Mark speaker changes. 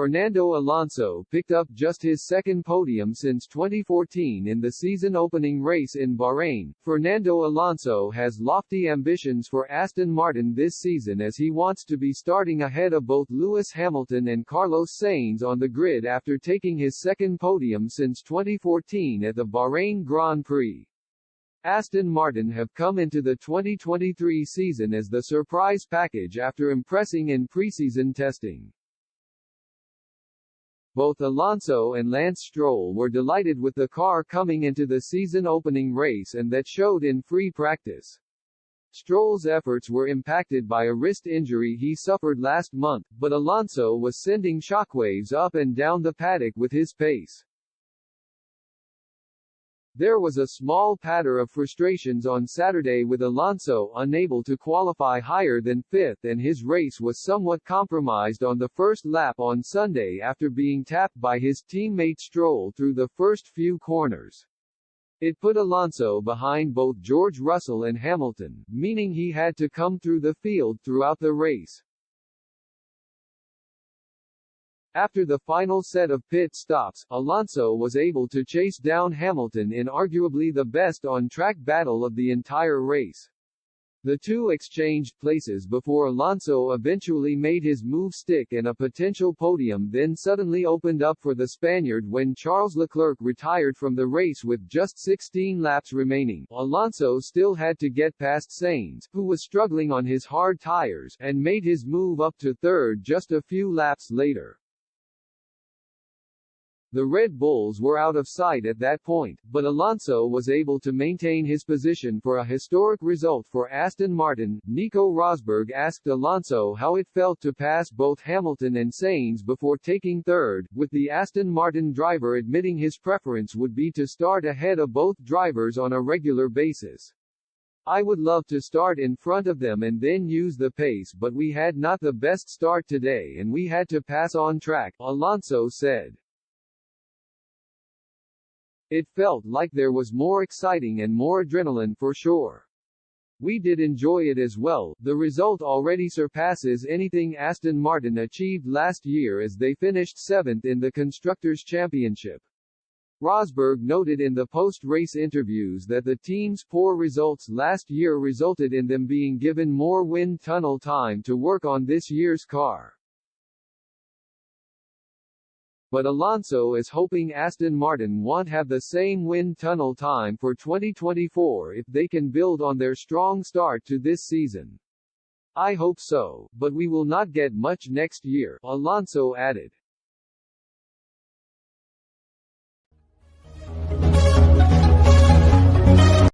Speaker 1: Fernando Alonso picked up just his second podium since 2014 in the season-opening race in Bahrain. Fernando Alonso has lofty ambitions for Aston Martin this season as he wants to be starting ahead of both Lewis Hamilton and Carlos Sainz on the grid after taking his second podium since 2014 at the Bahrain Grand Prix. Aston Martin have come into the 2023 season as the surprise package after impressing in preseason testing. Both Alonso and Lance Stroll were delighted with the car coming into the season-opening race, and that showed in free practice. Stroll's efforts were impacted by a wrist injury he suffered last month, but Alonso was sending shockwaves up and down the paddock with his pace. There was a small patter of frustrations on Saturday with Alonso unable to qualify higher than fifth, and his race was somewhat compromised on the first lap on Sunday after being tapped by his teammate Stroll through the first few corners. It put Alonso behind both George Russell and Hamilton, meaning he had to come through the field throughout the race. After the final set of pit stops, Alonso was able to chase down Hamilton in arguably the best on-track battle of the entire race. The two exchanged places before Alonso eventually made his move stick, and a potential podium then suddenly opened up for the Spaniard when Charles Leclerc retired from the race with just 16 laps remaining. Alonso still had to get past Sainz, who was struggling on his hard tires, and made his move up to third just a few laps later. The Red Bulls were out of sight at that point, but Alonso was able to maintain his position for a historic result for Aston Martin. Nico Rosberg asked Alonso how it felt to pass both Hamilton and Sainz before taking third, with the Aston Martin driver admitting his preference would be to start ahead of both drivers on a regular basis. "I would love to start in front of them and then use the pace, but we had not the best start today and we had to pass on track," Alonso said. "It felt like there was more exciting and more adrenaline for sure. We did enjoy it as well. The result already surpasses anything Aston Martin achieved last year as they finished 7th in the Constructors' Championship." Rosberg noted in the post-race interviews that the team's poor results last year resulted in them being given more wind tunnel time to work on this year's car. But Alonso is hoping Aston Martin won't have the same wind tunnel time for 2024 if they can build on their strong start to this season. "I hope so, but we will not get much next year," Alonso added.